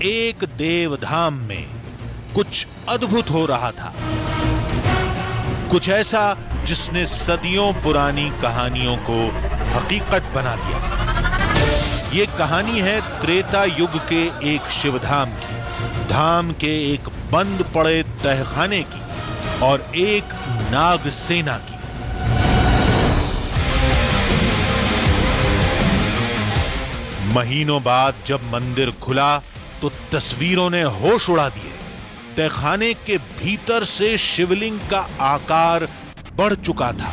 एक देवधाम में कुछ अद्भुत हो रहा था, कुछ ऐसा जिसने सदियों पुरानी कहानियों को हकीकत बना दिया। ये कहानी है त्रेता युग के एक शिवधाम की, धाम के एक बंद पड़े तहखाने की और एक नाग सेना की। महीनों बाद जब मंदिर खुला तो तस्वीरों ने होश उड़ा दिए। तहखाने के भीतर से शिवलिंग का आकार बढ़ चुका था,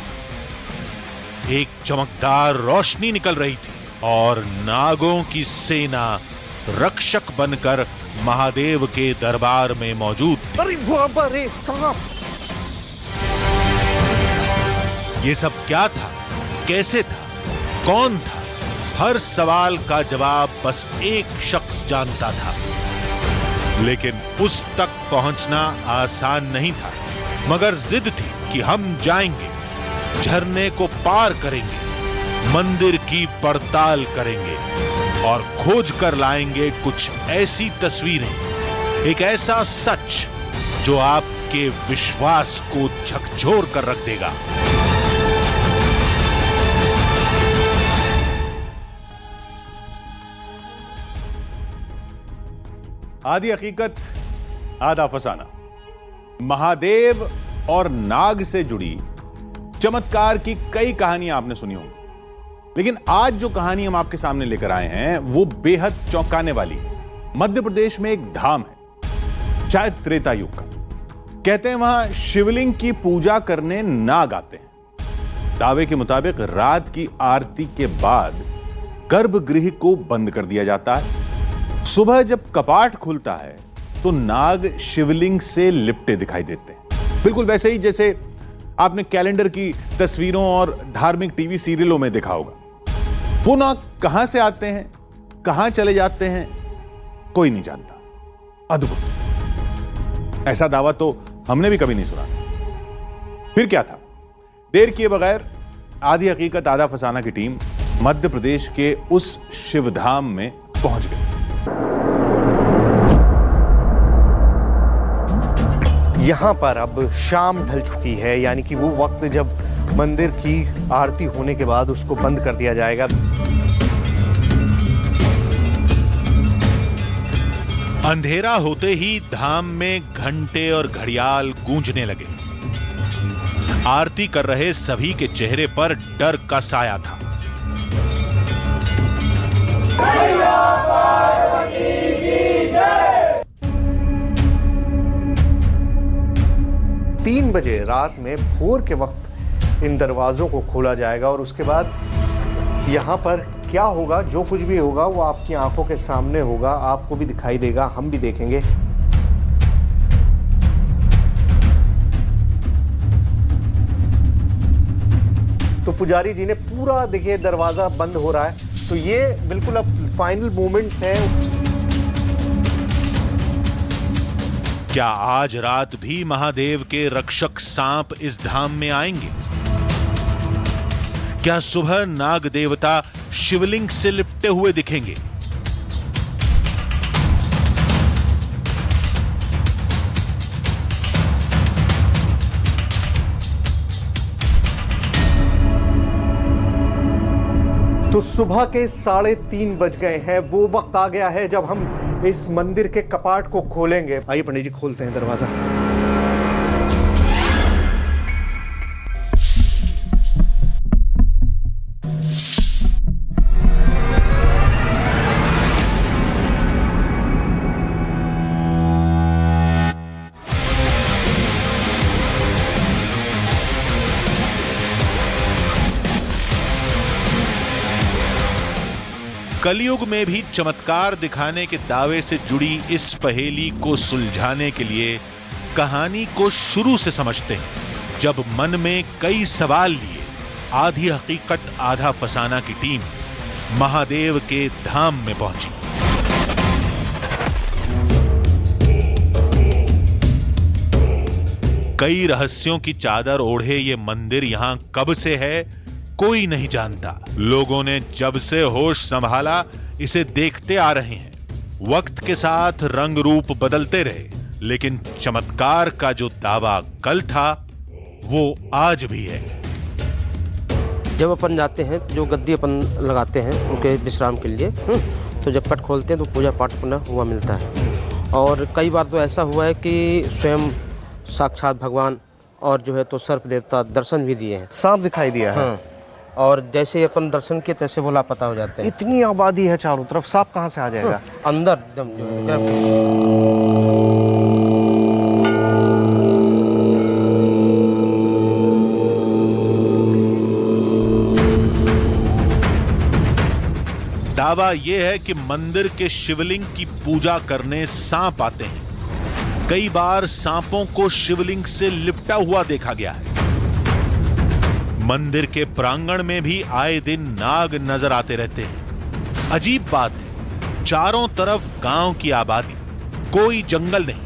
एक चमकदार रोशनी निकल रही थी और नागों की सेना रक्षक बनकर महादेव के दरबार में मौजूद थी। अरे बाबा रे सांप! ये सब क्या था, कैसे था, कौन था? हर सवाल का जवाब बस एक शख्स जानता था, लेकिन उस तक पहुंचना आसान नहीं था। मगर जिद थी कि हम जाएंगे, झरने को पार करेंगे, मंदिर की पड़ताल करेंगे और खोज कर लाएंगे कुछ ऐसी तस्वीरें, एक ऐसा सच जो आपके विश्वास को झकझोर कर रख देगा। आधी हकीकत आधा फसाना। महादेव और नाग से जुड़ी चमत्कार की कई कहानियां आपने सुनी होंगी, लेकिन आज जो कहानी हम आपके सामने लेकर आए हैं वो बेहद चौंकाने वाली है। मध्य प्रदेश में एक धाम है, शायद त्रेता युग का। कहते हैं वहां शिवलिंग की पूजा करने नाग आते हैं। दावे के मुताबिक रात की आरती के बाद गर्भगृह को बंद कर दिया जाता है। सुबह जब कपाट खुलता है तो नाग शिवलिंग से लिपटे दिखाई देते हैं, बिल्कुल वैसे ही जैसे आपने कैलेंडर की तस्वीरों और धार्मिक टीवी सीरियलों में देखा होगा। वो नाग कहां से आते हैं, कहां चले जाते हैं, कोई नहीं जानता। अद्भुत, ऐसा दावा तो हमने भी कभी नहीं सुना। फिर क्या था? देर किए बगैर आधी हकीकत आधा फसाना की टीम मध्य प्रदेश के उस शिवधाम में पहुंच गई। यहाँ पर अब शाम ढल चुकी है, यानी कि वो वक्त जब मंदिर की आरती होने के बाद उसको बंद कर दिया जाएगा। अंधेरा होते ही धाम में घंटे और घड़ियाल गूंजने लगे। आरती कर रहे सभी के चेहरे पर डर का साया था। 3 बजे रात में भोर के वक्त इन दरवाज़ों को खोला जाएगा और उसके बाद यहाँ पर क्या होगा, जो कुछ भी होगा वो आपकी आंखों के सामने होगा, आपको भी दिखाई देगा, हम भी देखेंगे। तो पुजारी जी ने पूरा, देखिए दरवाज़ा बंद हो रहा है, तो ये बिल्कुल अब फाइनल मोमेंट्स हैं। क्या आज रात भी महादेव के रक्षक सांप इस धाम में आएंगे? क्या सुबह नाग देवता शिवलिंग से लिपटे हुए दिखेंगे? तो सुबह के 3:30 बज गए हैं। वो वक्त आ गया है जब हम इस मंदिर के कपाट को खोलेंगे। आइए पंडित जी, खोलते हैं दरवाजा। कलयुग में भी चमत्कार दिखाने के दावे से जुड़ी इस पहेली को सुलझाने के लिए कहानी को शुरू से समझते हैं। जब मन में कई सवाल लिए आधी हकीकत आधा फसाना की टीम महादेव के धाम में पहुंची। कई रहस्यों की चादर ओढ़े ये मंदिर यहां कब से है कोई नहीं जानता। लोगों ने जब से होश संभाला इसे देखते आ रहे हैं। वक्त के साथ रंग रूप बदलते रहे, लेकिन चमत्कार का जो दावा कल था वो आज भी है। जब अपन जाते हैं, जो गद्दी अपन लगाते हैं उनके विश्राम के लिए, तो जब पट खोलते हैं तो पूजा पाठ पुनः हुआ मिलता है। और कई बार तो ऐसा हुआ है कि स्वयं साक्षात भगवान और जो है तो सर्प देवता दर्शन भी दिए हैं। सांप दिखाई दिया है। हाँ, और जैसे ही अपन दर्शन किए तैसे वो लापता हो जाते हैं। इतनी आबादी है चारों तरफ, सांप कहाँ से आ जाएगा? अंदर एकदम दावा यह है कि मंदिर के शिवलिंग की पूजा करने सांप आते हैं। कई बार सांपों को शिवलिंग से लिपटा हुआ देखा गया है। मंदिर के प्रांगण में भी आए दिन नाग नजर आते रहते हैं। अजीब बात है, चारों तरफ गांव की आबादी, कोई जंगल नहीं,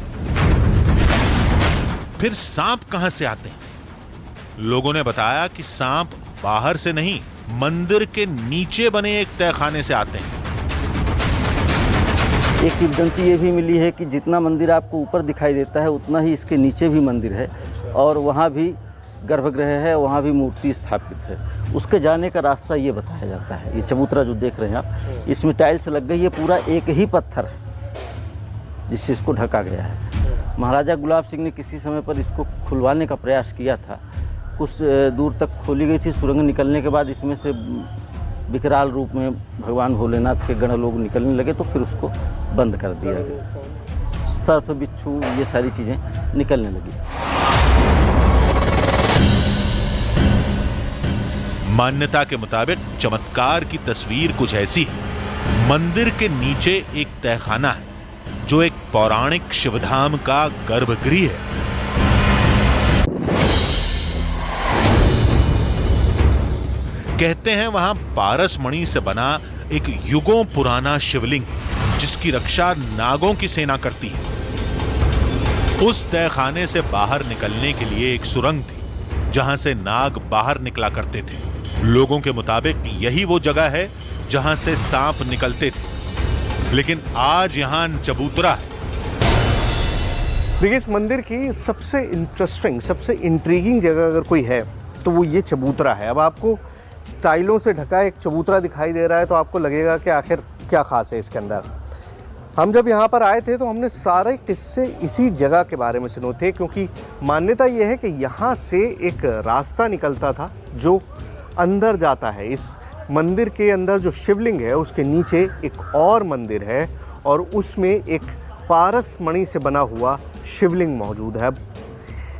फिर सांप कहां से आते हैं? लोगों ने बताया कि सांप बाहर से नहीं, मंदिर के नीचे बने एक तहखाने से आते हैं। एक किंवदंती ये भी मिली है कि जितना मंदिर आपको ऊपर दिखाई देता है उतना ही इसके नीचे भी मंदिर है, और वहाँ भी गर्भगृह है, वहाँ भी मूर्ति स्थापित है। उसके जाने का रास्ता ये बताया जाता है। ये चबूतरा जो देख रहे हैं आप, इसमें टाइल्स लग गई है, पूरा एक ही पत्थर है जिससे इसको ढका गया है। महाराजा गुलाब सिंह ने किसी समय पर इसको खुलवाने का प्रयास किया था। कुछ दूर तक खोली गई थी, सुरंग निकलने के बाद इसमें से विकराल रूप में भगवान भोलेनाथ के गण लोग निकलने लगे, तो फिर उसको बंद कर दिया गया। सर्प, बिच्छू, ये सारी चीज़ें निकलने लगी। मान्यता के मुताबिक चमत्कार की तस्वीर कुछ ऐसी है। मंदिर के नीचे एक तहखाना है जो एक पौराणिक शिवधाम का गर्भगृह है। कहते हैं वहां पारस मणि से बना एक युगों पुराना शिवलिंग जिसकी रक्षा नागों की सेना करती है। उस तहखाने से बाहर निकलने के लिए एक सुरंग थी जहां से नाग बाहर निकला करते थे। लोगों के मुताबिक यही वो जगह है जहां से सांप निकलते थे, लेकिन आज यहां चबूतरा है। देखिए, इस मंदिर की सबसे इंटरेस्टिंग, सबसे इंट्रीगिंग जगह अगर कोई है तो वो ये चबूतरा है। अब आपको स्टाइलों से ढका एक चबूतरा दिखाई दे रहा है तो आपको लगेगा कि आखिर क्या खास है इसके अंदर। हम जब यहाँ पर आए थे तो हमने सारे किस्से इसी जगह के बारे में सुने थे, क्योंकि मान्यता ये है कि यहाँ से एक रास्ता निकलता था जो अंदर जाता है। इस मंदिर के अंदर जो शिवलिंग है उसके नीचे एक और मंदिर है और उसमें एक पारस मणि से बना हुआ शिवलिंग मौजूद है।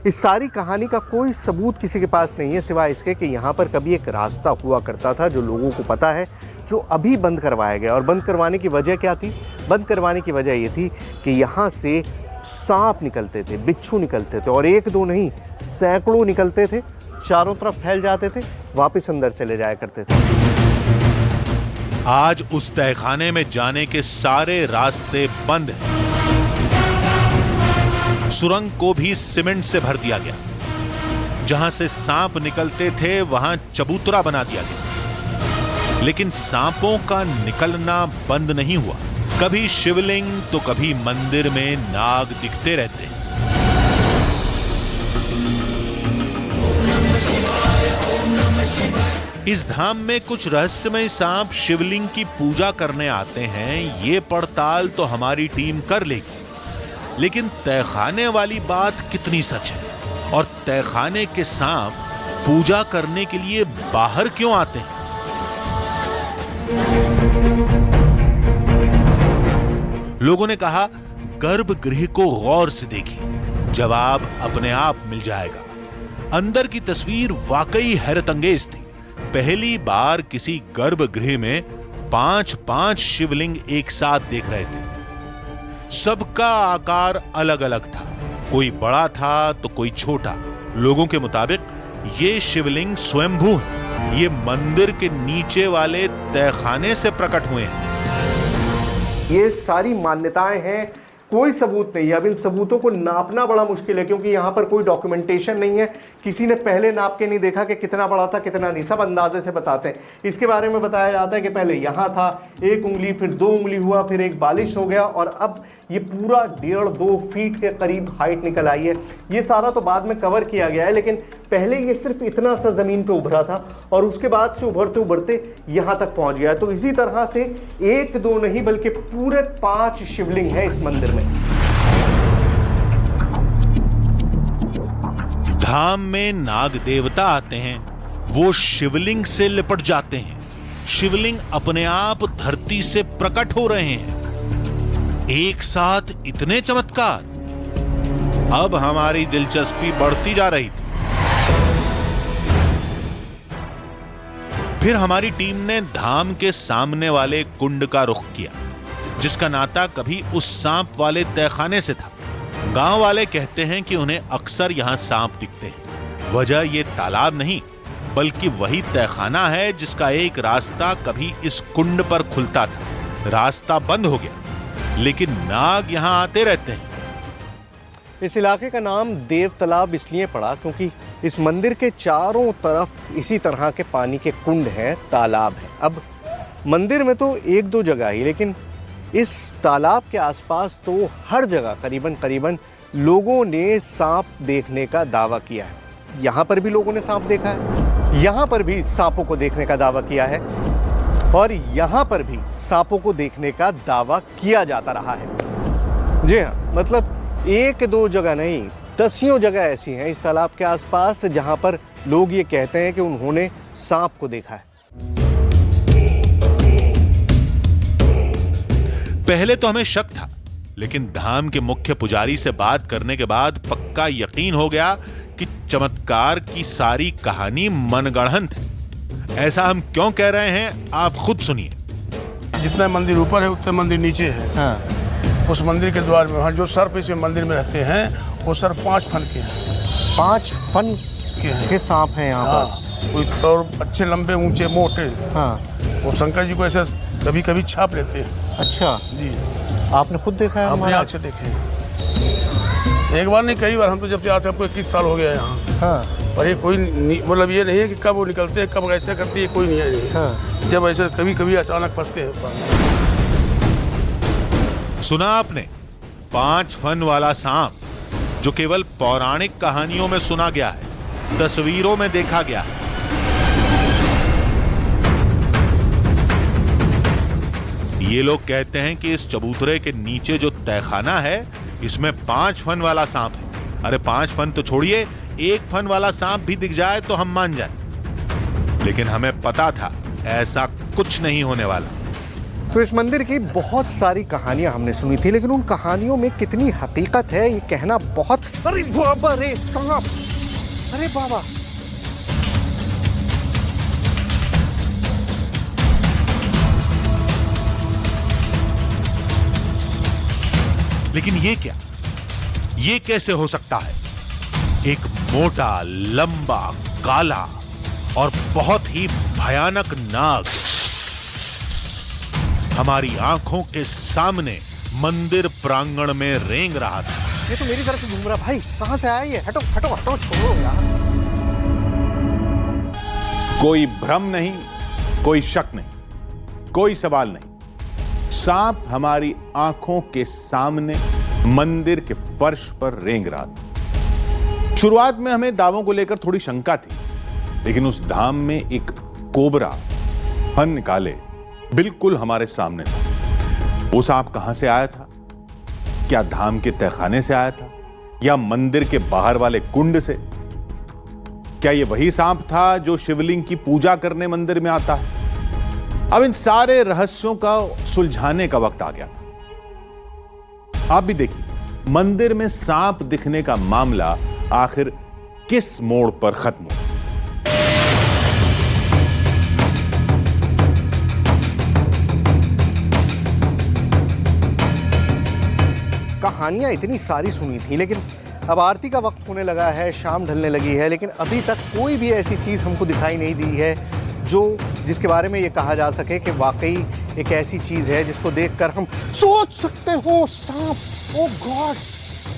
इस सारी कहानी का कोई सबूत किसी के पास नहीं है सिवाय इसके कि यहाँ पर कभी एक रास्ता हुआ करता था जो लोगों को पता है, जो अभी बंद करवाया गया। और बंद करवाने की वजह क्या थी? बंद करवाने की वजह ये थी कि यहाँ से सांप निकलते थे, बिच्छू निकलते थे, और एक दो नहीं, सैकड़ों निकलते थे, चारों तरफ फैल जाते थे, वापस अंदर चले जाया करते थे। आज उस तहखाने में जाने के सारे रास्ते बंद हैं। सुरंग को भी सीमेंट से भर दिया गया। जहां से सांप निकलते थे वहां चबूतरा बना दिया गया, लेकिन सांपों का निकलना बंद नहीं हुआ। कभी शिवलिंग तो कभी मंदिर में नाग दिखते रहते हैं। इस धाम में कुछ रहस्यमय सांप शिवलिंग की पूजा करने आते हैं, ये पड़ताल तो हमारी टीम कर लेगी, लेकिन तहखाने वाली बात कितनी सच है और तहखाने के सांप पूजा करने के लिए बाहर क्यों आते हैं? लोगों ने कहा गर्भगृह को गौर से देखिए, जवाब अपने आप मिल जाएगा। अंदर की तस्वीर वाकई हैरतअंगेज थी। पहली बार किसी गर्भगृह में 5-5 शिवलिंग एक साथ देख रहे थे। सबका आकार अलग अलग था, कोई बड़ा था तो कोई छोटा। लोगों के मुताबिक ये शिवलिंग स्वयंभू है, ये मंदिर के नीचे वाले तहखाने से प्रकट हुए हैं। ये सारी मान्यताएं हैं कोई सबूत नहीं है। अब इन सबूतों को नापना बड़ा मुश्किल है, क्योंकि यहाँ पर कोई डॉक्यूमेंटेशन नहीं है, किसी ने पहले नाप के नहीं देखा कि कितना बड़ा था कितना नहीं, सब अंदाजे से बताते हैं। इसके बारे में बताया जाता है कि पहले यहाँ था 1 उंगली, फिर 2 उंगली हुआ, फिर एक बालिश हो गया, और अब ये पूरा 1.5-2 फीट के करीब हाइट निकल आई है। ये सारा तो बाद में कवर किया गया है, लेकिन पहले ये सिर्फ इतना सा ज़मीन पे उभरा था और उसके बाद से उभरते उभरते यहाँ तक पहुँच गया। तो इसी तरह से 1-2 नहीं बल्कि पूरे 5 शिवलिंग हैं इस मंदिर में। धाम में नाग देवता आते हैं, वो शिवलिंग से लिपट जाते हैं। शिवलिंग अपने आप धरती से प्रकट हो रहे हैं। एक साथ इतने चमत्कार। अब हमारी दिलचस्पी बढ़ती जा रही थी। फिर हमारी टीम ने धाम के सामने वाले कुंड का रुख किया, जिसका नाता कभी उस सांप वाले तहखाने से था। गांव वाले कहते हैं कि उन्हें अक्सर यहां सांप दिखते हैं। वजह यह तालाब नहीं बल्कि वही तहखाना है जिसका एक रास्ता कभी इस कुंड पर खुलता था। रास्ता बंद हो गया, लेकिन नाग यहां आते रहते हैं। इस इलाके का नाम देव तालाब इसलिए पड़ा क्योंकि इस मंदिर के चारों तरफ इसी तरह के पानी के कुंड हैं, तालाब है। अब मंदिर में तो 1-2 जगह ही, लेकिन इस तालाब के आसपास तो हर जगह करीबन लोगों ने सांप देखने का दावा किया है। यहाँ पर भी लोगों ने सांप देखा है, यहाँ पर भी सांपों को देखने का दावा किया है, और यहाँ पर भी सांपों को देखने का दावा किया जाता रहा है। जी हाँ, मतलब 1-2 जगह नहीं, दसियों जगह ऐसी हैं इस तालाब के आसपास जहाँ पर लोग ये कहते हैं कि उन्होंने सांप को देखा है। पहले तो हमें शक था, लेकिन धाम के मुख्य पुजारी से बात करने के बाद पक्का यकीन हो गया कि चमत्कार की सारी कहानी मनगढ़ंत है। ऐसा हम क्यों कह रहे हैं, आप खुद सुनिए। जितना मंदिर ऊपर है उतना मंदिर नीचे है। हाँ। उस मंदिर के द्वार में जो सर्प इस मंदिर में रहते हैं वो सर्प 5 फन के हैं। 5 फन के सांप हैं यहाँ पर। कोई और अच्छे लंबे ऊंचे मोटे। हाँ। वो शंकर जी को ऐसे कभी कभी छाप लेते हैं। अच्छा जी, आपने खुद देखा है? हमने आँख से देखे हैं। एक बार नहीं, कई बार। हम तो जब से आज हमको 21 साल हो गया यहाँ। हाँ। पर ये कोई मतलब ये नहीं है कि कब वो निकलते हैं कब ऐसे करते हैं, कोई नहीं है। हाँ। जब ऐसे कभी कभी अचानक फंसते हैं। सुना आपने, 5 फन वाला सांप, जो केवल पौराणिक कहानियों में सुना गया है, तस्वीरों में देखा गया है। ये लोग कहते हैं कि इस चबूतरे के नीचे जो तहखाना है, इसमें 5 फन वाला सांप है। अरे 5 फन तो छोड़िए, 1 फन वाला सांप भी दिख जाए तो हम मान जाए। लेकिन हमें पता था ऐसा कुछ नहीं होने वाला। तो इस मंदिर की बहुत सारी कहानियां हमने सुनी थी, लेकिन उन कहानियों में कितनी हकीकत है ये कहना बहुत। अरे बाबा रे सांप! अरे बाबा! लेकिन ये क्या, ये कैसे हो सकता है? एक मोटा, लंबा, काला और बहुत ही भयानक नाग हमारी आंखों के सामने मंदिर प्रांगण में रेंग रहा था। ये तो मेरी तरफ घूम रहा। भाई कहां से आया ये? हटो हटो हटो, छोड़ो यार। कोई भ्रम नहीं, कोई शक नहीं, कोई सवाल नहीं। सांप हमारी आंखों के सामने मंदिर के फर्श पर रेंग रहा था। शुरुआत में हमें दावों को लेकर थोड़ी शंका थी, लेकिन उस धाम में एक कोबरा फन निकाले बिल्कुल हमारे सामने था। वो सांप कहां से आया था? क्या धाम के तहखाने से आया था या मंदिर के बाहर वाले कुंड से? क्या ये वही सांप था जो शिवलिंग की पूजा करने मंदिर में आता है? अब इन सारे रहस्यों का सुलझाने का वक्त आ गया था। आप भी देखिए, मंदिर में सांप दिखने का मामला आखिर किस मोड़ पर खत्म हुआ। कहानियां इतनी सारी सुनी थी, लेकिन अब आरती का वक्त होने लगा है, शाम ढलने लगी है, लेकिन अभी तक कोई भी ऐसी चीज हमको दिखाई नहीं दी है जो जिसके बारे में ये कहा जा सके कि वाकई एक ऐसी चीज है जिसको देखकर हम सोच सकते हो सांप, ओ गॉड,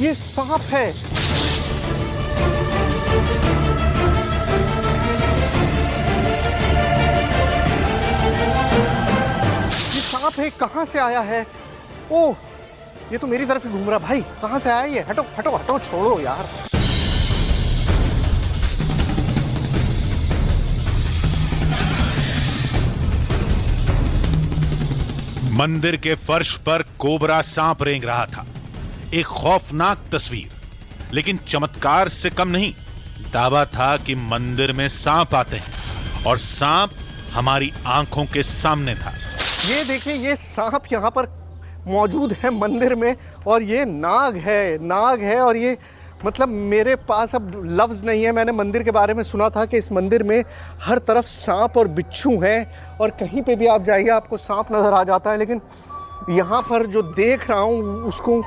ये सांप है। ये सांप है, कहां से आया है? ओ, ये तो मेरी तरफ ही घूम रहा। भाई कहां से आया ये? हटो हटो हटो, छोड़ो यार। मंदिर के फर्श पर कोबरा सांप रेंग रहा था। एक खौफनाक तस्वीर, लेकिन चमत्कार से कम नहीं। दावा था कि मंदिर में सांप आते हैं और सांप हमारी आंखों के सामने था। ये देखिए, ये सांप यहाँ पर मौजूद है मंदिर में, और ये नाग है। और ये मतलब मेरे पास अब लफ्ज़ नहीं है। मैंने मंदिर के बारे में सुना था कि इस मंदिर में हर तरफ सांप और बिच्छू हैं, और कहीं पे भी आप जाइए आपको सांप नज़र आ जाता है। लेकिन यहाँ पर जो देख रहा हूँ उसको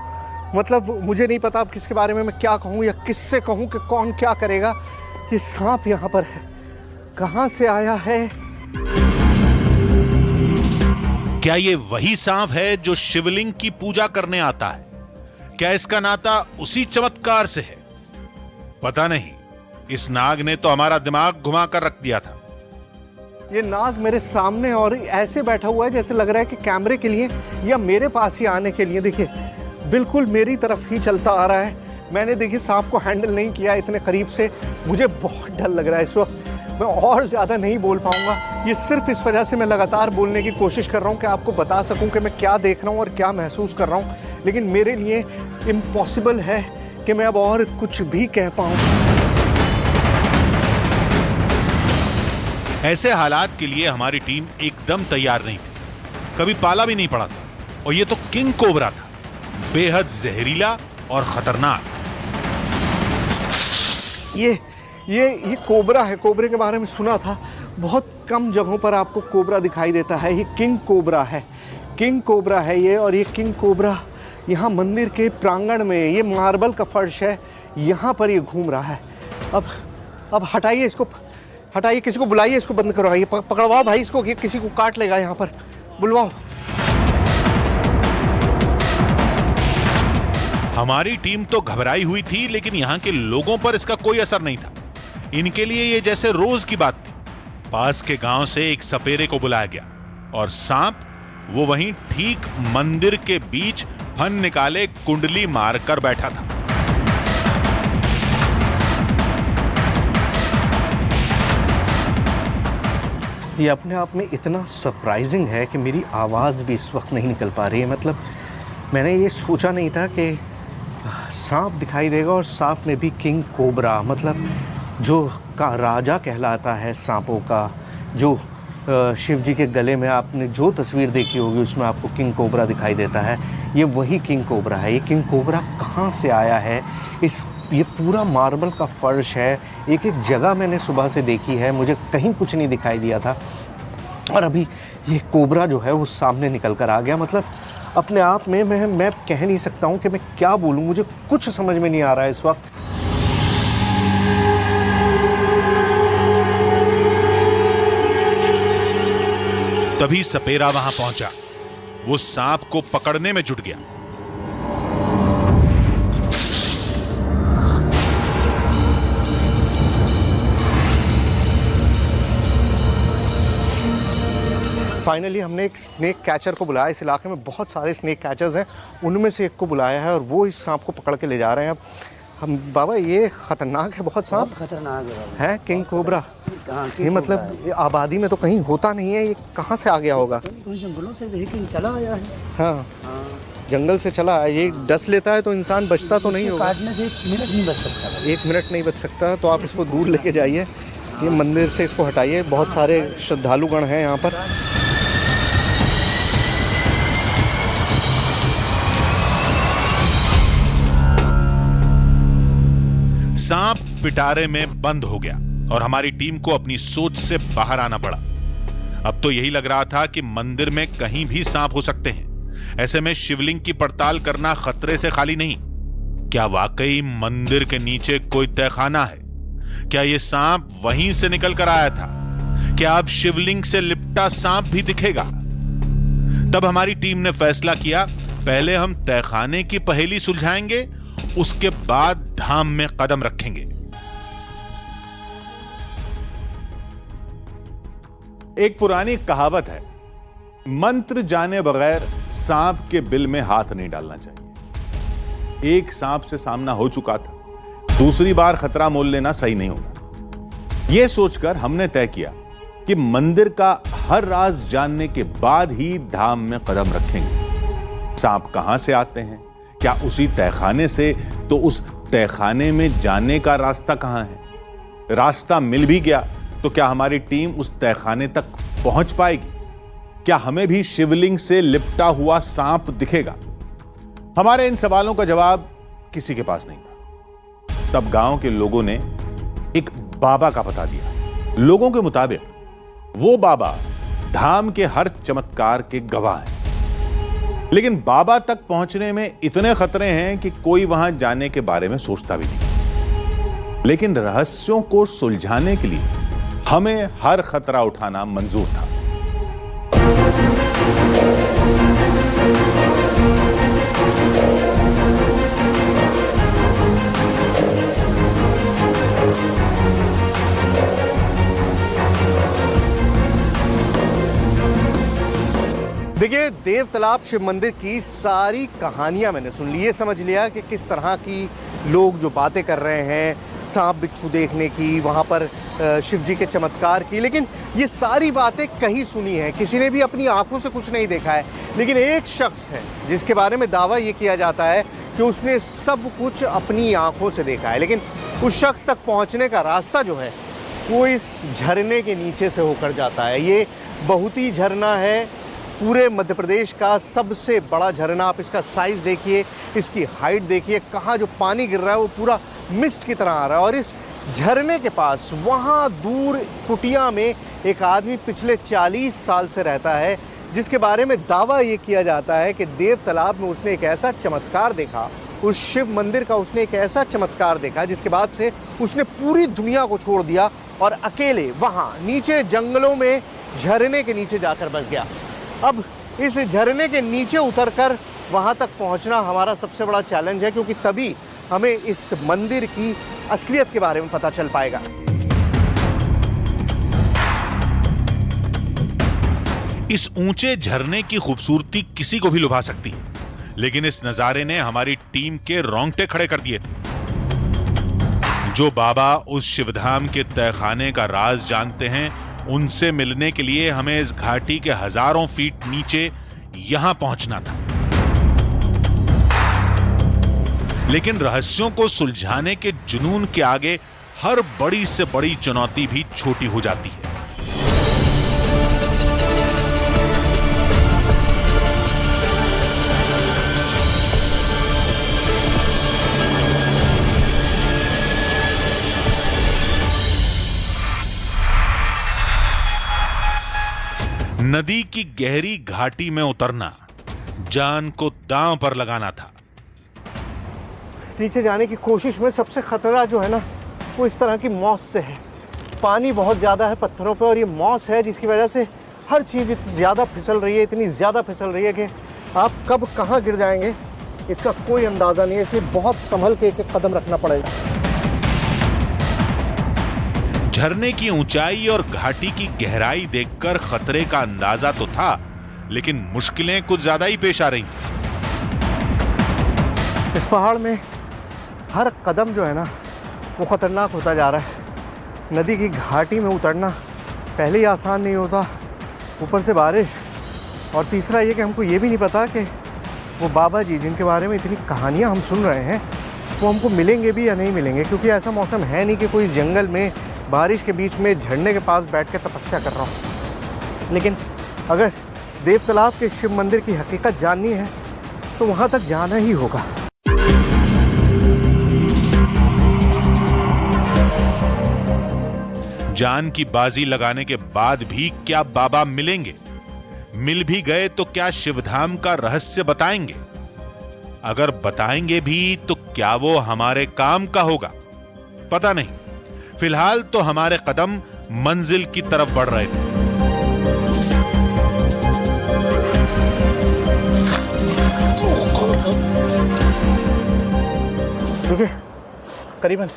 मतलब मुझे नहीं पता अब किसके बारे में मैं क्या कहूँ या किससे कहूँ कि कौन क्या करेगा। ये सांप यहाँ पर है, कहाँ से आया है? क्या ये वही सांप है जो शिवलिंग की पूजा करने आता है? क्या इसका नाता उसी चमत्कार से है? पता नहीं। इस नाग ने तो हमारा दिमाग घुमा कर रख दिया था। ये नाग मेरे सामने और ऐसे बैठा हुआ है जैसे लग रहा है कि कैमरे के लिए या मेरे पास ही आने के लिए। देखिए, बिल्कुल मेरी तरफ ही चलता आ रहा है। मैंने देखिए सांप को हैंडल नहीं किया इतने करीब से, मुझे बहुत डर लग रहा है इस वक्त। मैं और ज़्यादा नहीं बोल पाऊंगा। ये सिर्फ इस वजह से मैं लगातार बोलने की कोशिश कर रहा हूँ कि आपको बता सकूँ कि मैं क्या देख रहा हूँ और क्या महसूस कर रहा हूँ। लेकिन मेरे लिए इम्पॉसिबल है कि मैं अब और कुछ भी कह पाऊँ। ऐसे हालात के लिए हमारी टीम एकदम तैयार नहीं थी। कभी पाला भी नहीं पड़ा था। और ये तो किंग कोबरा था, बेहद जहरीला और खतरनाक। ये कोबरा है। कोबरे के बारे में सुना था, बहुत कम जगहों पर आपको कोबरा दिखाई देता है। ये किंग कोबरा है, किंग कोबरा है ये। और ये किंग कोबरा यहाँ मंदिर के प्रांगण में, ये मार्बल का फर्श है, यहाँ पर ये घूम रहा है। अब हटाइए इसको, हटाइए, किसी को बुलाइए, इसको बंद करवाइए, पकड़वाओ भाई इसको, ये किसी को काट लेगा यहाँ पर, बुलवाओ। हमारी टीम तो घबराई हुई थी, लेकिन यहां के लोगों पर इसका कोई असर नहीं था। इनके लिए ये जैसे रोज की बात थी। पास के गांव से एक सपेरे को बुलाया गया और सांप वो वहीं ठीक मंदिर के बीच फन निकाले कुंडली मारकर बैठा था। ये अपने आप में इतना सरप्राइजिंग है कि मेरी आवाज़ भी इस वक्त नहीं निकल पा रही है। मतलब मैंने ये सोचा नहीं था कि सांप दिखाई देगा, और सांप में भी किंग कोबरा, मतलब जो का राजा कहलाता है सांपों का। जो शिव जी के गले में आपने जो तस्वीर देखी होगी उसमें आपको किंग कोबरा दिखाई देता है, ये वही किंग कोबरा है। ये किंग कोबरा कहाँ से आया है? ये पूरा मार्बल का फर्श है। एक एक जगह मैंने सुबह से देखी है, मुझे कहीं कुछ नहीं दिखाई दिया था, और अभी ये कोबरा जो है वो सामने निकल कर आ गया। मतलब अपने आप में मैं कह नहीं सकता हूँ कि मैं क्या बोलूँ, मुझे कुछ समझ में नहीं आ रहा है इस वक्त। तभी सपेरा वहां पहुंचा। वो सांप को पकड़ने में जुट गया। फाइनली हमने एक स्नेक कैचर को बुलाया। इस इलाके में बहुत सारे स्नेक कैचर्स हैं, उनमें से एक को बुलाया है और वो इस सांप को पकड़ के ले जा रहे हैं। अब हम बाबा, ये खतरनाक है बहुत सांप, खतरनाक है किंग कोबरा। ये मतलब आबादी में तो कहीं होता नहीं है, ये कहाँ से आ गया होगा? जंगलों से लेकिन चला आया है। हाँ, जंगल से चला है। ये डस लेता है तो इंसान बचता तो नहीं होगा। काटने से 1 मिनट नहीं बच सकता। 1 मिनट नहीं बच सकता, तो आप इसको दूर लेके जाइए। ये मंदिर से इसको हटाइए, बहुत सारे श्रद्धालुगण हैं यहाँ पर। सांप पिटारे में बंद हो गया और हमारी टीम को अपनी सोच से बाहर आना पड़ा। अब तो यही लग रहा था कि मंदिर में कहीं भी सांप हो सकते हैं। ऐसे में शिवलिंग की पड़ताल करना खतरे से खाली नहीं। क्या वाकई मंदिर के नीचे कोई तहखाना है? क्या यह सांप वहीं से निकल कर आया था, क्या अब शिवलिंग से लिपटा सांप भी दिखेगा? तब हमारी टीम ने फैसला किया, पहले हम तहखाने की पहेली सुलझाएंगे, उसके बाद धाम में कदम रखेंगे। एक पुरानी कहावत है, मंत्र जाने बगैर सांप के बिल में हाथ नहीं डालना चाहिए। एक सांप से सामना हो चुका था, दूसरी बार खतरा मोल लेना सही नहीं होगा। यह सोचकर हमने तय किया कि मंदिर का हर राज जानने के बाद ही धाम में कदम रखेंगे। सांप कहां से आते हैं, क्या उसी तहखाने से? तो उस तहखाने में जाने का रास्ता कहां है? रास्ता मिल भी गया तो क्या हमारी टीम उस तहखाने तक पहुंच पाएगी? क्या हमें भी शिवलिंग से लिपटा हुआ सांप दिखेगा? हमारे इन सवालों का जवाब किसी के पास नहीं था। तब गांव के लोगों ने एक बाबा का पता दिया। लोगों के मुताबिक वो बाबा धाम के हर चमत्कार के गवाह हैं, लेकिन बाबा तक पहुंचने में इतने खतरे हैं कि कोई वहां जाने के बारे में सोचता भी नहीं। लेकिन रहस्यों को सुलझाने के लिए हमें हर खतरा उठाना मंजूर था। देखिए, देव तालाब शिव मंदिर की सारी कहानियां मैंने सुन ली। ये समझ लिया कि किस तरह की लोग जो बातें कर रहे हैं, सांप बिच्छू देखने की, वहाँ पर शिव जी के चमत्कार की, लेकिन ये सारी बातें कहीं सुनी है, किसी ने भी अपनी आंखों से कुछ नहीं देखा है। लेकिन एक शख्स है जिसके बारे में दावा ये किया जाता है कि उसने सब कुछ अपनी आंखों से देखा है। लेकिन उस शख्स तक पहुँचने का रास्ता जो है वो इस झरने के नीचे से होकर जाता है। ये बहुती झरना है, पूरे मध्य प्रदेश का सबसे बड़ा झरना। आप इसका साइज देखिए, इसकी हाइट देखिए, कहाँ जो पानी गिर रहा है वो पूरा मिस्ट की तरह आ रहा है। और इस झरने के पास वहाँ दूर कुटिया में एक आदमी पिछले 40 साल से रहता है, जिसके बारे में दावा ये किया जाता है कि देव तालाब में उसने एक ऐसा चमत्कार देखा, उस शिव मंदिर का उसने एक ऐसा चमत्कार देखा जिसके बाद से उसने पूरी दुनिया को छोड़ दिया और अकेले वहाँ नीचे जंगलों में झरने के नीचे जाकर बस गया। अब इस झरने के नीचे उतरकर वहाँ तक पहुँचना हमारा सबसे बड़ा चैलेंज है, क्योंकि तभी हमें इस मंदिर की असलियत के बारे में पता चल पाएगा। इस ऊंचे झरने की खूबसूरती किसी को भी लुभा सकती है, लेकिन इस नजारे ने हमारी टीम के रोंगटे खड़े कर दिए। जो बाबा उस शिवधाम के तहखाने का राज जानते हैं, उनसे मिलने के लिए हमें इस घाटी के हजारों फीट नीचे यहां पहुंचना था। लेकिन रहस्यों को सुलझाने के जुनून के आगे हर बड़ी से बड़ी चुनौती भी छोटी हो जाती है। नदी की गहरी घाटी में उतरना जान को दांव पर लगाना था। नीचे जाने की कोशिश में सबसे खतरा जो है ना, वो इस तरह की मौस से है। पानी बहुत ज़्यादा है पत्थरों पे और ये मौस है जिसकी वजह से हर चीज़ इतनी ज़्यादा फिसल रही है, इतनी ज़्यादा फिसल रही है कि आप कब कहाँ गिर जाएंगे इसका कोई अंदाज़ा नहीं है। इसलिए बहुत संभल के एक एक कदम रखना पड़ेगा। झरने की ऊंचाई और घाटी की गहराई देखकर खतरे का अंदाजा तो था, लेकिन मुश्किलें कुछ ज्यादा ही पेश आ रही। इस पहाड़ में हर कदम जो है ना वो खतरनाक होता जा रहा है। नदी की घाटी में उतरना पहले ही आसान नहीं होता, ऊपर से बारिश, और तीसरा ये कि हमको ये भी नहीं पता कि वो बाबा जी जिनके बारे में इतनी कहानियाँ हम सुन रहे हैं वो हमको मिलेंगे भी या नहीं मिलेंगे, क्योंकि ऐसा मौसम है नहीं कि कोई जंगल में बारिश के बीच में झरने के पास बैठ के तपस्या कर रहा हूँ। लेकिन अगर देव तालाब के शिव मंदिर की हकीकत जाननी है तो वहाँ तक जाना ही होगा। जान की बाजी लगाने के बाद भी क्या बाबा मिलेंगे? मिल भी गए तो क्या शिवधाम का रहस्य बताएंगे? अगर बताएंगे भी तो क्या वो हमारे काम का होगा? पता नहीं। फिलहाल तो हमारे कदम मंजिल की तरफ बढ़ रहे थे। देखिए, करीबन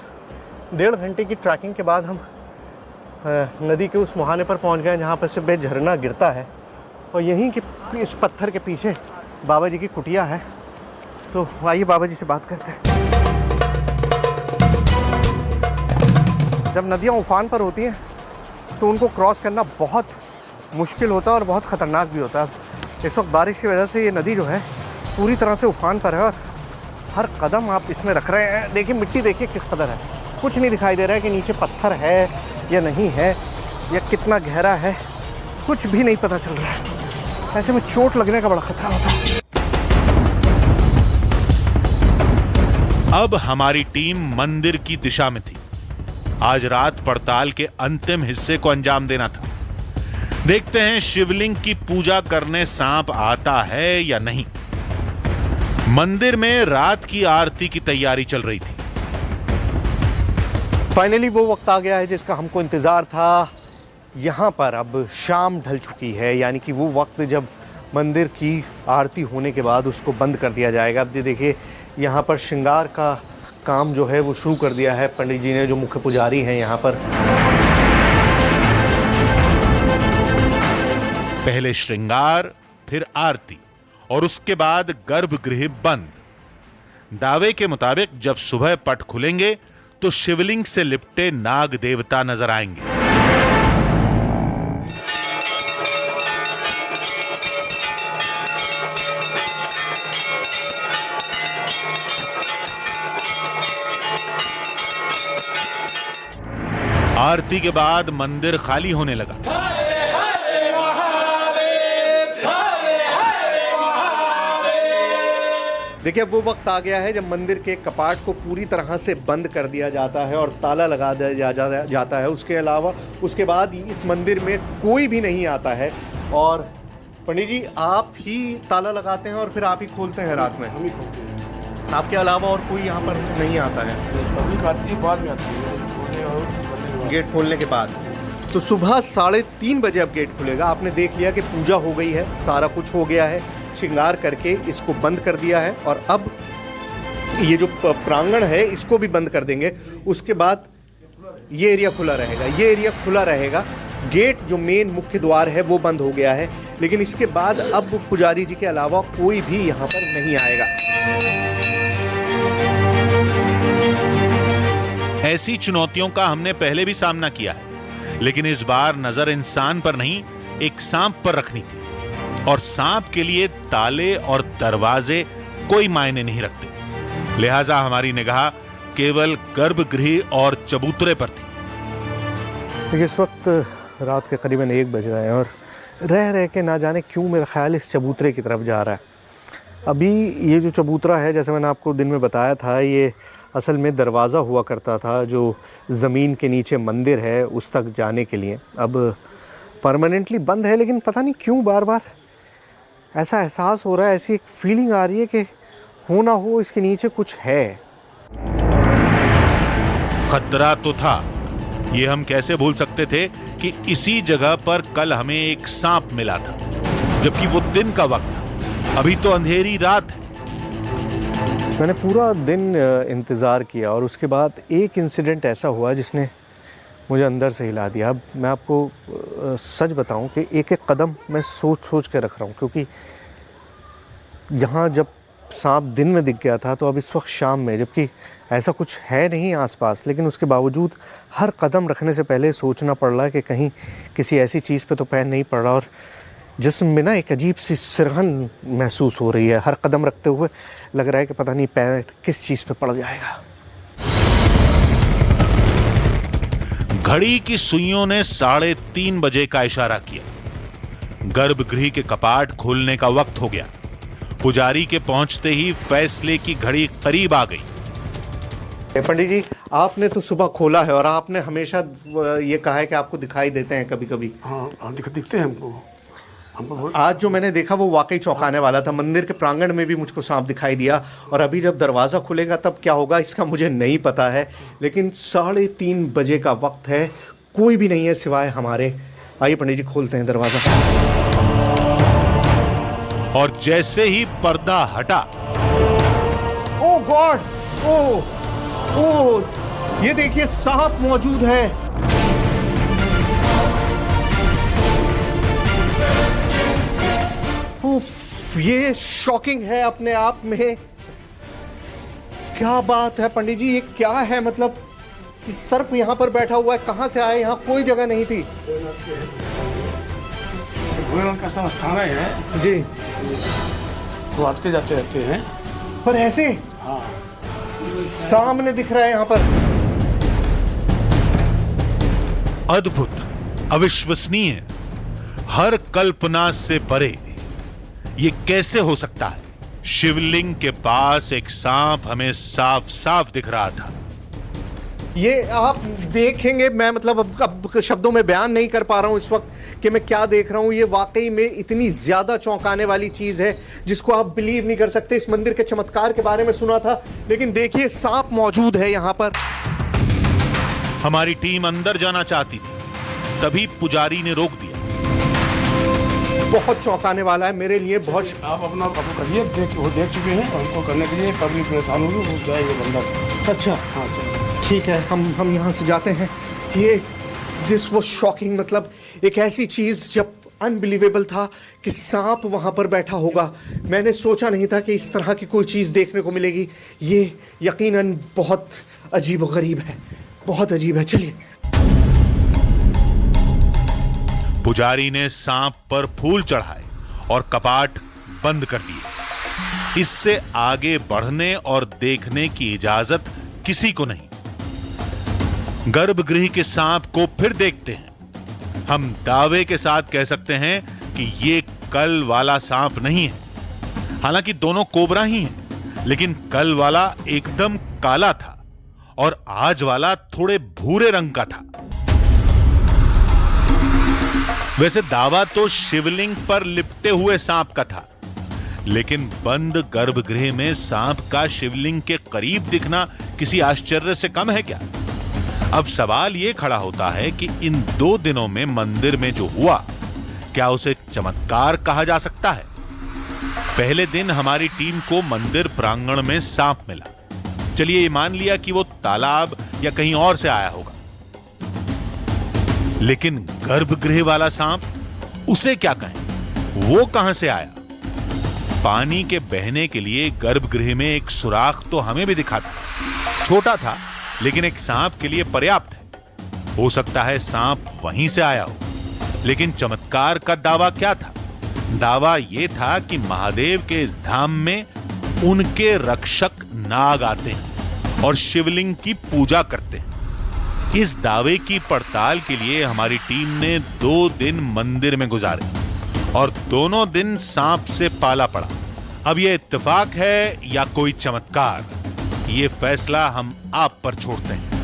1.5 घंटे की ट्रैकिंग के बाद हम नदी के उस मुहाने पर पहुंच गए जहां पर से बे झरना गिरता है, और यहीं के इस पत्थर के पीछे बाबा जी की कुटिया है। तो आइए बाबा जी से बात करते हैं। जब नदियां उफान पर होती हैं तो उनको क्रॉस करना बहुत मुश्किल होता है और बहुत ख़तरनाक भी होता है। इस वक्त बारिश की वजह से ये नदी जो है पूरी तरह से उफान पर है, और हर कदम आप इसमें रख रहे हैं। देखिए, मिट्टी देखिए किस कदर है, कुछ नहीं दिखाई दे रहा है कि नीचे पत्थर है या नहीं है, या कितना गहरा है, कुछ भी नहीं पता चल रहा है। ऐसे में चोट लगने का बड़ा खतरा होता है। अब हमारी टीम मंदिर की दिशा में थी। आज रात पड़ताल के अंतिम हिस्से को अंजाम देना था। देखते हैं शिवलिंग की पूजा करने सांप आता है या नहीं। मंदिर में रात की आरती की तैयारी चल रही थी। फाइनली वो वक्त आ गया है जिसका हमको इंतज़ार था। यहाँ पर अब शाम ढल चुकी है, यानी कि वो वक्त जब मंदिर की आरती होने के बाद उसको बंद कर दिया जाएगा। अब ये देखिए, यहाँ पर श्रृंगार का काम जो है वो शुरू कर दिया है पंडित जी ने, जो मुख्य पुजारी हैं यहाँ पर। पहले श्रृंगार, फिर आरती, और उसके बाद गर्भगृह बंद। दावे के मुताबिक जब सुबह पट खुलेंगे तो शिवलिंग से लिपटे नाग देवता नजर आएंगे। आरती के बाद मंदिर खाली होने लगा। देखिए, अब वो वक्त आ गया है जब मंदिर के कपाट को पूरी तरह से बंद कर दिया जाता है और ताला लगा दिया जाता है। उसके अलावा उसके बाद इस मंदिर में कोई भी नहीं आता है। और पंडित जी, आप ही ताला लगाते हैं और फिर आप ही खोलते हैं रात में? हम ही खोलते हैं। आपके अलावा और कोई यहाँ पर नहीं आता है? पब्लिक आती है, बाद में आती है गेट खोलने के बाद। तो सुबह 3:30 बजे अब गेट खुलेगा। आपने देख लिया कि पूजा हो गई है, सारा कुछ हो गया है, श्रृंगार करके इसको बंद कर दिया है, और अब ये जो प्रांगण है इसको भी बंद कर देंगे। उसके बाद ये एरिया खुला रहेगा, ये एरिया खुला रहेगा। गेट जो मेन मुख्य द्वार है वो बंद हो गया है, लेकिन इसके बाद अब पुजारी जी के अलावा कोई भी यहाँ पर नहीं आएगा। ऐसी चुनौतियों का हमने पहले भी सामना किया है, लेकिन इस बार नजर इंसान पर नहीं, एक सांप पर रखनी थी। और सांप के लिए ताले और दरवाजे कोई मायने नहीं रखते, लिहाजा हमारी निगाह केवल गर्भगृह और चबूतरे पर थी। देखिए, इस वक्त रात के करीबन 1 बज रहे हैं, और रह के ना जाने क्यों मेरा ख्याल इस चबूतरे की तरफ जा रहा है। अभी ये जो चबूतरा है, जैसे मैंने आपको दिन में बताया था, ये असल में दरवाज़ा हुआ करता था जो ज़मीन के नीचे मंदिर है उस तक जाने के लिए। अब परमानेंटली बंद है, लेकिन पता नहीं क्यों बार बार ऐसा एहसास हो रहा है, ऐसी एक फीलिंग आ रही है कि हो ना हो इसके नीचे कुछ है। खतरा तो था, ये हम कैसे भूल सकते थे कि इसी जगह पर कल हमें एक सांप मिला था, जबकि वो दिन का वक्त था। अभी तो अंधेरी रात है। मैंने पूरा दिन इंतज़ार किया, और उसके बाद एक इंसिडेंट ऐसा हुआ जिसने मुझे अंदर से हिला दिया। अब मैं आपको सच बताऊं कि एक एक कदम मैं सोच के रख रहा हूं, क्योंकि यहाँ जब सांप दिन में दिख गया था तो अब इस वक्त शाम में, जबकि ऐसा कुछ है नहीं आसपास, लेकिन उसके बावजूद हर कदम रखने से पहले सोचना पड़ रहा है कि कहीं किसी ऐसी चीज़ पे तो पैर नहीं पड़ रहा। और जिस्म में ना एक अजीब सी सिरहन महसूस हो रही है। हर कदम रखते हुए लग रहा है कि पता नहीं पैर किस चीज़ पे पड़ जाएगा। घड़ी की सुइयों ने 3:30 बजे का इशारा किया। गर्भगृह के कपाट खोलने का वक्त हो गया। पुजारी के पहुंचते ही फैसले की घड़ी करीब आ गई। पंडित जी, आपने तो सुबह खोला है और आपने हमेशा ये कहा है कि आपको दिखाई देते हैं कभी कभी। हाँ, दिखते हैं हमको। आज जो मैंने देखा वो वाकई चौंकाने वाला था। मंदिर के प्रांगण में भी मुझको सांप दिखाई दिया, और अभी जब दरवाज़ा खुलेगा तब क्या होगा इसका मुझे नहीं पता है, लेकिन 3:30 बजे का वक्त है। कोई भी नहीं है सिवाय हमारे। आइए पंडित जी, खोलते हैं दरवाजा। और जैसे ही पर्दा हटा, ओ गॉड, ओ ये देखिए सांप मौजूद है। उफ, ये शॉकिंग है अपने आप में। क्या बात है पंडित जी, ये क्या है? मतलब कि सर्प यहाँ पर बैठा हुआ है, कहाँ से आया? यहाँ कोई जगह नहीं थी भोलेनाथ का सब स्थान है जी, तो आते जाते रहते हैं। पर ऐसे हाँ, सामने दिख रहा है यहाँ पर। अद्भुत, अविश्वसनीय, हर कल्पना से परे। ये कैसे हो सकता है? शिवलिंग के पास एक सांप हमें साफ साफ दिख रहा था। ये आप देखेंगे, मैं मतलब अब शब्दों में बयान नहीं कर पा रहा हूं इस वक्त कि मैं क्या देख रहा हूं। ये वाकई में इतनी ज्यादा चौंकाने वाली चीज है जिसको आप बिलीव नहीं कर सकते। इस मंदिर के चमत्कार के बारे में सुना था, लेकिन देखिए सांप मौजूद है यहाँ पर। हमारी टीम अंदर जाना चाहती थी, तभी पुजारी ने रोक दिया। बहुत चौंकाने वाला है मेरे लिए, बहुत। आप अपना काबू करिए, वो देख चुके हैं और उनको करने के लिए पब्लिक परेशान होगी, वो जाएंगे अंदर। अच्छा हाँ चलो ठीक है, हम यहाँ से जाते हैं। ये दिस वाज शॉकिंग, मतलब एक ऐसी चीज जब अनबिलीवेबल था कि सांप वहां पर बैठा होगा। मैंने सोचा नहीं था कि इस तरह की कोई चीज देखने को मिलेगी। ये यकीनन बहुत अजीब और गरीब है, बहुत अजीब है। चलिए। पुजारी ने सांप पर फूल चढ़ाए और कपाट बंद कर दिए। इससे आगे बढ़ने और देखने की इजाजत किसी को नहीं। गर्भगृह के सांप को फिर देखते हैं। हम दावे के साथ कह सकते हैं कि ये कल वाला सांप नहीं है। हालांकि दोनों कोबरा ही हैं, लेकिन कल वाला एकदम काला था और आज वाला थोड़े भूरे रंग का था। वैसे दावा तो शिवलिंग पर लिपटे हुए सांप का था, लेकिन बंद गर्भगृह में सांप का शिवलिंग के करीब दिखना किसी आश्चर्य से कम है क्या? अब सवाल यह खड़ा होता है कि इन 2 दिनों में मंदिर में जो हुआ, क्या उसे चमत्कार कहा जा सकता है? पहले दिन हमारी टीम को मंदिर प्रांगण में सांप मिला। चलिए ये मान लिया कि वो तालाब या कहीं और से आया होगा, लेकिन गर्भगृह वाला सांप, उसे क्या कहें? वो कहां से आया? पानी के बहने के लिए गर्भगृह में एक सुराख तो हमें भी दिखा था। छोटा था, लेकिन एक सांप के लिए पर्याप्त है। हो सकता है सांप वहीं से आया हो। लेकिन चमत्कार का दावा क्या था? दावा यह था कि महादेव के इस धाम में उनके रक्षक नाग आते हैं और शिवलिंग की पूजा करते हैं। इस दावे की पड़ताल के लिए हमारी टीम ने 2 दिन मंदिर में गुजारे और दोनों दिन सांप से पाला पड़ा। अब यह इत्तेफाक है या कोई चमत्कार, ये फैसला हम आप पर छोड़ते हैं।